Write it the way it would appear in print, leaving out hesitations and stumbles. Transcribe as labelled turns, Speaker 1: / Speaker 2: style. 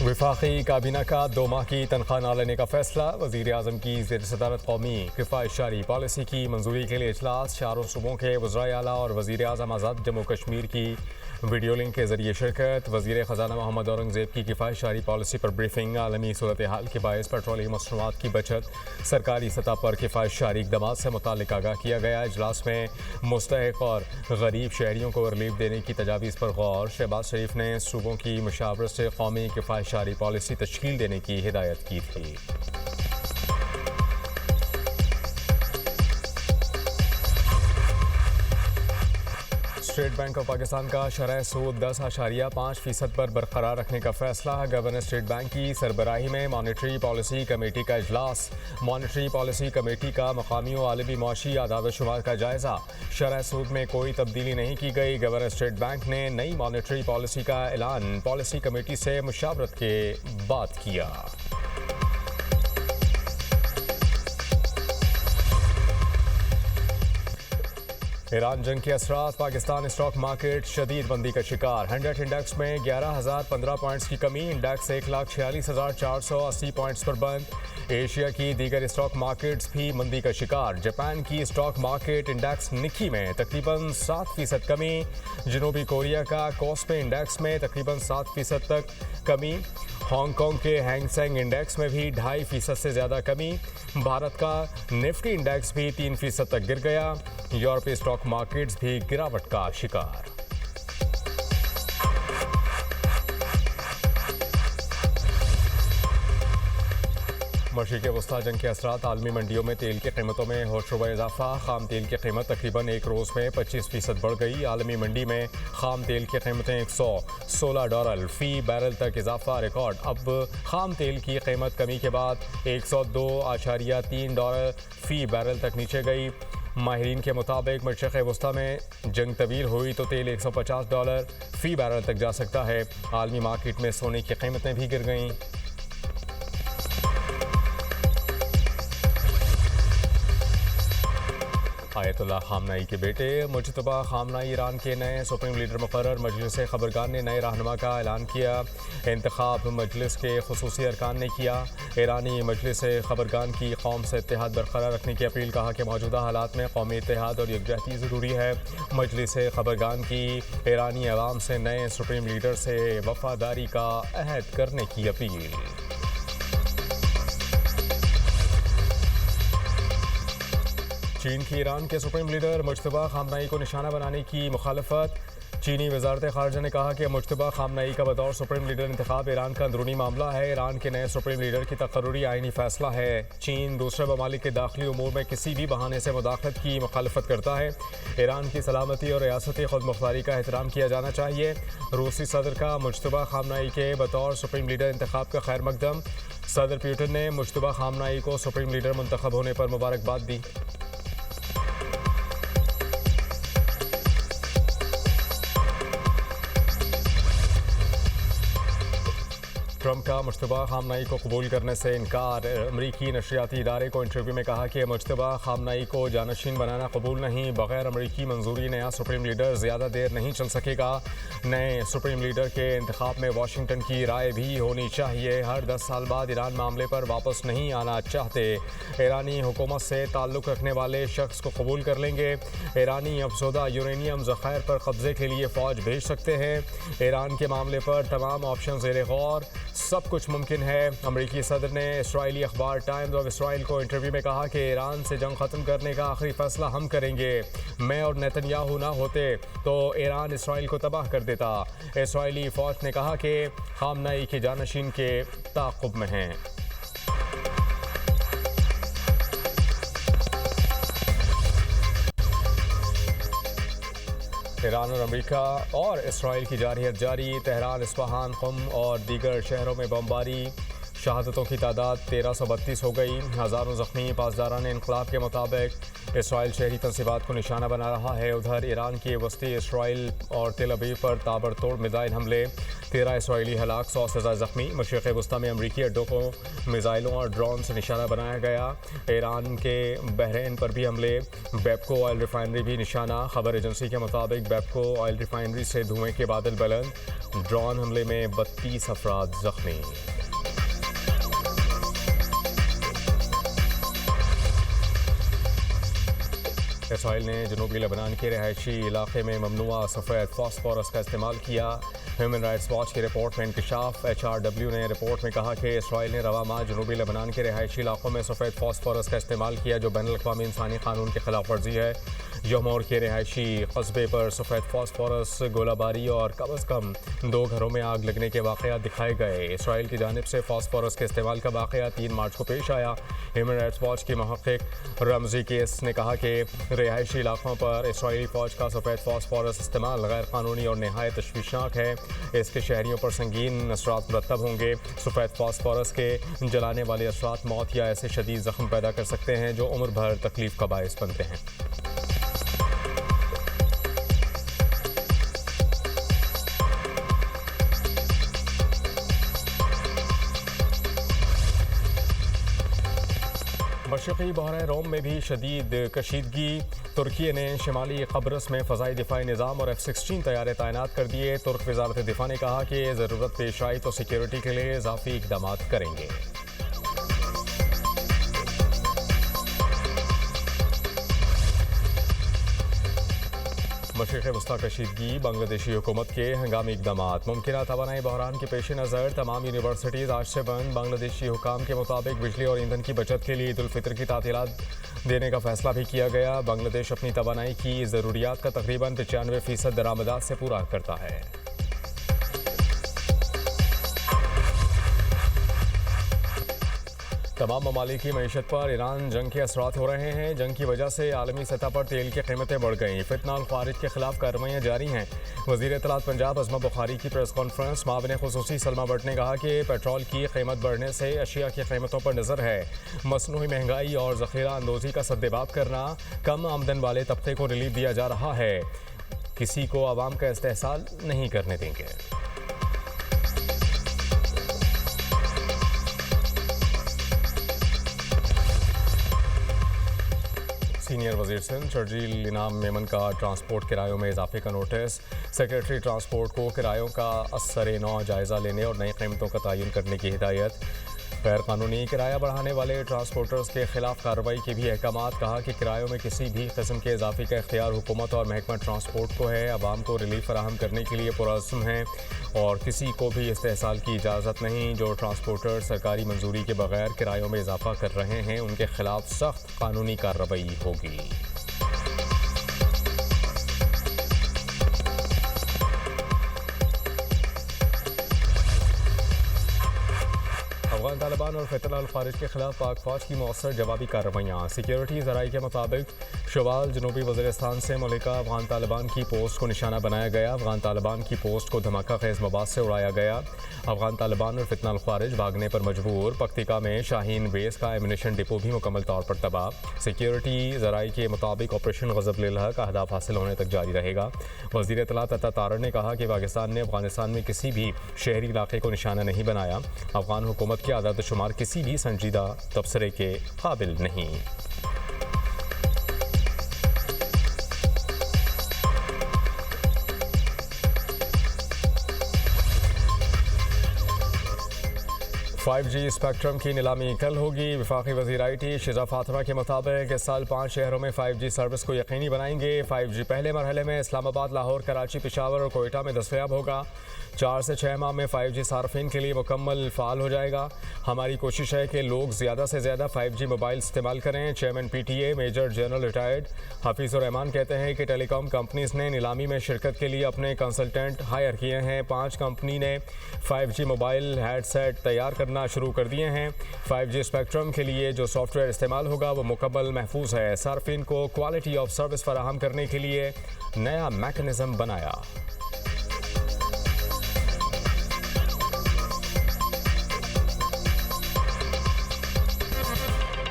Speaker 1: वफाकी काबीना का 2 माह की तनख्वाह न लेने का फैसला। वज़ीर आज़म की ज़ेर सदारत कौमी किफ़ायत जारी पॉलिसी की मंजूरी के लिए इजलास। चारों सूबों के वज़राए आला और वज़ीर आज़म आज़ाद जम्मू कश्मीर की वीडियो लिंक के जरिए शिरकत। वज़ीर ख़जाना मोहम्मद औरंगज़ेब की किफ़ायत जारी पॉलिसी पर ब्रीफिंग। आलमी सूरत हाल के बायस पेट्रोलियम मसनूआत की बचत सरकारी सतह पर किफ़ायत जारी इक़दाम से मुताल्लिक़ आगाह किया गया। इजलास में मुस्तहिक़ और गरीब शहरियों को रिलीफ देने की तजावीज़ पर गौर। शहबाज शरीफ ने सूबों की मुशावरत से कौमी किफ़ायत जारी पॉलिसी तश्कील देने की हिदायत की थी। स्टेट बैंक ऑफ पाकिस्तान का शरह सूद 10.5% पर बरकरार रखने का फैसला। गवर्नर स्टेट बैंक की सरबराही में मॉनेटरी पॉलिसी कमेटी का इजलास। मॉनेटरी पॉलिसी कमेटी का मकामी और आलमी मुआशी आदाद शुमार का जायजा। शरह सूद में कोई तब्दीली नहीं की गई। गवर्नर स्टेट बैंक ने नई मॉनेटरी पॉलिसी का ऐलान पॉलिसी कमेटी से मुशावरत के बाद किया। ईरान जंग के असरात। पाकिस्तान स्टॉक मार्केट शदीद मंदी का शिकार। 100 इंडेक्स में 11,015 पॉइंट्स की कमी। इंडेक्स 1,46,480 पॉइंट्स पर बंद। एशिया की दीगर स्टॉक मार्केट्स भी मंदी का शिकार। जापान की स्टॉक मार्केट इंडेक्स निक्की में तकरीबन 7% कमी। जनूबी कोरिया का कोस्पी इंडेक्स में तकरीबन 7% तक कमी। हांगकांग के हैंगसेंग इंडेक्स में भी 2.5% से ज़्यादा कमी। भारत का निफ्टी इंडेक्स भी 3% तक गिर गया। यूरोपीय स्टॉक मार्केट्स भी गिरावट का शिकार। मशरिक़ वस्ता जंग के असरात। आलमी मंडियों में तेल की कीमतों में होशरुबा इजाफा। खाम तेल की कीमत तकरीबन एक रोज़ में 25% बढ़ गई। आलमी मंडी में खाम तेल की कीमतें $116 फ़ी बैरल तक इजाफा रिकॉर्ड। अब खाम तेल की कीमत कमी के बाद $102.3 फ़ी बैरल तक नीचे गई। माहिरीन के मुताबिक मशरिक़ वस्ता में जंग तवील हुई तो तेल $150 फ़ी बैरल तक जा सकता है। आलमी मार्केट में सोने की कीमतें भी गिर गईं। आयतुल्लाह खामनाई के बेटे मुज्तबा खामनाई ईरान के नए सुप्रीम लीडर मुकर्रर। मजलिस खबरगान ने नए रहनुमा का ऐलान किया। इंतखाब मजलिस के खुसूसी अरकान ने किया। ईरानी मजलिस खबरगान की कौम से इत्तेहाद बरकरार रखने की अपील। कहा कि मौजूदा हालात में कौमी इत्तेहाद और यकजहती ज़रूरी है। मजलिस खबरगान की ईरानी अवाम से नए सुप्रीम लीडर से वफादारी का अहद करने की अपील। चीन की ईरान के सुप्रीम लीडर मुज्तबा खामनाई को निशाना बनाने की मुखालफत। चीनी वजारत खारजा ने कहा कि मुज्तबा खामनाई का बतौर सुप्रीम लीडर इंतखाब ईरान का अंदरूनी मामला है। ईरान के नए सुप्रीम लीडर की तकर्रुरी आईनी फैसला है। चीन दूसरे ममालिक के दाखिली उमूर में किसी भी बहाने से मुदाखलत की मुखालफत करता है। ईरान की सलामती और रियासती खुद मुख्तारी का एहतराम किया जाना चाहिए। रूसी सदर का मुज्तबा खामनाई के बतौर सुप्रीम लीडर इंतखाब का खैर मकदम। सदर पुतिन ने मुज्तबा खामनाई को सुप्रीम लीडर मुंतखब होने पर मुबारकबाद दी। ट्रंप का मुज्तबा खामनाई को कबूल करने से इनकार। अमरीकी नशरियाती इदारे को इंटरव्यू में कहा कि मुज्तबा खामनाई को जानशीन बनाना कबूल नहीं। बगैर अमरीकी मंजूरी नया सुप्रीम लीडर ज़्यादा देर नहीं चल सकेगा। नए सुप्रीम लीडर के इंतखाब में वाशिंगटन की राय भी होनी चाहिए। हर 10 साल बाद ईरान मामले पर वापस नहीं आना चाहते। ईरानी हुकूमत से ताल्लुक़ रखने वाले शख्स को कबूल कर लेंगे। ईरानी अफसोदा यूरेनियम ज़खायर पर कब्जे के लिए फ़ौज भेज सकते हैं। ईरान के मामले पर तमाम ऑप्शन ज़ेरे गौर। सब कुछ मुमकिन है। अमरीकी सदर ने इसराइली अखबार टाइम्स ऑफ इसराइल को इंटरव्यू में कहा कि ईरान से जंग ख़त्म करने का आखिरी फैसला हम करेंगे। मैं और नेतन्याहू ना होते तो ईरान इसराइल को तबाह कर देता। इसराइली फ़ौज ने कहा कि खामनाई के जानशीन के ताक़ुब में हैं। ईरान और अमेरिका और इसराइल की जारहियत जारी। तेहरान, इस्फहान, क़ुम और दीगर शहरों में बमबारी। शहादतों की तादाद 1332 हो गई। हज़ारों ज़ख्मी। पासदारान इनक़लाब के मुताबिक इसराइल शहरी तंसीबात को निशाना बना रहा है। उधर ईरान के वस्ती इसराइल और तेल अवीव पर ताबड़तोड़ मिसाइल हमले, 13 इसराइली हलाक, 100 से ज़्यादा जख्मी। मशरिक़ वस्ती में अमरीकी अड्डों को मिसाइलों और ड्रोन से निशाना बनाया गया। ईरान के बहरीन पर भी हमले, बेपको ऑयल रिफाइनरी भी निशाना। खबर एजेंसी के मुताबिक बेपको ऑयल रिफाइनरी से धुएं के बादल बुलंद, ड्रोन हमले में 32 अफराद जख्मी। इसराइल ने जनूबी लेबनान के रहायशी इलाके में ममनुआ सफ़ेद फास्फोरस का इस्तेमाल किया। ह्यूमन राइट्स वॉच की रिपोर्ट में इंकशाफ। HRW ने रिपोर्ट में कहा कि इसराइल ने रवा माह जनूबी लेबनान के रहायशी इलाकों में सफ़ेद फास्फोरस का इस्तेमाल किया, जो बैनुल-अक़वामी इंसानी कानून की खिलाफ वर्जी है। यमोर के रहायशी कस्बे पर सफ़ेद फास्फोरस गोलाबारी और कम अज़ कम 2 घरों में आग लगने के वाक़यात दिखाए गए। इसराइल की जानिब से फास्फोरस के इस्तेमाल का वाक़या 3 मार्च को पेश आया। ह्यूमन राइट्स वॉच की महक़क़ रमज़ी केस ने कहा कि रिहायशी इलाकों पर इसराइली फ़ौज का सफ़ेद फास्फोरस इस्तेमाल गैर कानूनी और नहायत तशवीशनाक है। इसके शहरियों पर संगीन असरात मुरतब होंगे। सफ़ेद फास्फोरस के जलाने वाले असरात मौत या ऐसे शदीद ज़ख्म पैदा कर सकते हैं जो उम्र भर तकलीफ़ का बायस बनते हैं। मशरक़ी बहर रोम में भी शदीद कशीदगी। तुर्की ने शिमाली कब्रस में फ़ज़ाई दिफाई निज़ाम और F-16 तैयारे तैनात कर दिए। तुर्क वज़ारत दिफा ने कहा कि ज़रूरत पेश आई तो सिक्योरिटी के लिए इजाफ़ी इक़दाम करेंगे। मशरिक़ वस्ती कशीदगी, बांग्लादेशी हुकूमत के हंगामी इक़दाम। मुमकिन तवानाई बहरान के पेश नज़र तमाम यूनिवर्सिटीज़ आज से बंद। बांग्लादेशी हुकाम के मुताबिक बिजली और ईंधन की बचत के लिए ईद उल फितर की तातीलात देने का फैसला भी किया गया। बांग्लादेश अपनी तवानाई की ज़रूरियात का तकरीबन 95% दरामदात से पूरा करता है। तमाम ममालिक की मईशत पर ईरान जंग के असरात हो रहे हैं। जंग की वजह से आलमी सतह पर तेल की कीमतें बढ़ गईं। फितना और खारिज के खिलाफ कार्रवाइयाँ जारी हैं। वज़ीर इत्तलात पंजाब अज़मा बुखारी की प्रेस कॉन्फ्रेंस। मावने खुसूसी सलमा भट्ट ने कहा कि पेट्रोल की कीमत बढ़ने से अशिया की कीमतों पर नज़र है। मसनूई महंगाई और ज़ख़ीरा अंदोज़ी का सद्देबाब करना, कम आमदन वाले तबके को रिलीफ दिया जा रहा है। किसी को आवाम का इस्तेहसाल नहीं करने देंगे। सीनियर वज़ीर सिंध शर्जील इनाम मेमन का ट्रांसपोर्ट किरायों में इजाफे का नोटिस। सेक्रेटरी ट्रांसपोर्ट को किरायों का असर-ए-नौ जायज़ा लेने और नई कीमतों का तयन करने की हिदायत। गैर कानूनी किराया बढ़ाने वाले ट्रांसपोर्टर्स के खिलाफ कार्रवाई के भी अहकामात। कहा कि किरायों में किसी भी किस्म के इजाफे का इख्तियार हुकूमत और महकमा ट्रांसपोर्ट को है। आवाम को रिलीफ फराहम करने के लिए पुरअज़्म हैं और किसी को भी इस्तेहसाल की इजाज़त नहीं। जो ट्रांसपोर्टर सरकारी मंजूरी के बगैर किरायों में इजाफा कर रहे हैं उनके खिलाफ सख्त कानूनी कार्रवाई होगी। अफगान तालिबान और फितना अल खारिज के खिलाफ पाक फौज की मौसर जवाबी कार्रवाइयाँ। सिक्योरिटी ज़राई के मुताबिक शवाल जनूबी वज़ीरिस्तान से मलिका अफगान तालिबान की पोस्ट को निशाना बनाया गया। अफगान तालिबान की पोस्ट को धमाका खेज़ मवाद से उड़ाया गया। अफगान तालिबान और फितना अल खारिज भागने पर मजबूर। पख्तिका में शाहीन बेस का एमिनेशन डिपो भी मुकम्मल तौर पर तबाह। सिक्योरिटी ज़राई के मुताबिक ऑपरेशन ग़ज़ब-ए-लहा का अहदाफ हासिल होने तक जारी रहेगा। वज़ीर इत्तलात अता तारड़ ने कहा कि पाकिस्तान ने अफगानिस्तान में किसी भी शहरी इलाके को निशाना नहीं बनाया। अफगान हुकूमत की आदाद शुमार किसी भी संजीदा तबसरे के काबिल नहीं। फाइव जी स्पेक्ट्रम की नीलामी कल होगी। वफाकी वज़ीर IT शिजा फातिमा के मुताबिक इस साल 5 शहरों में 5G सर्विस को यकीनी बनाएंगे। 5G पहले मरहले में इस्लामाबाद, लाहौर, कराची, पेशावर और कोयटा में दस्तयाब होगा। 4 से 6 माह में 5G सार्फिन के लिए मुकम्मल फ़ाल हो जाएगा। हमारी कोशिश है कि लोग ज़्यादा से ज़्यादा 5G मोबाइल इस्तेमाल करें। Chairman PTA major general retired Hafeezur Rahman कहते हैं कि टेलीकॉम कंपनीज़ ने नीलामी में शिरकत के लिए अपने कंसल्टेंट हायर किए हैं। 5 कंपनी ने 5G मोबाइल हैडसेट तैयार करना शुरू कर दिए हैं। 5G स्पेक्ट्रम के लिए जो सॉफ्टवेयर इस्तेमाल होगा वो मुकम्मल महफूज है। सार्फिन को क्वालिटी ऑफ सर्विस फराहम करने के लिए नया मैकेनिज़्म बनाया।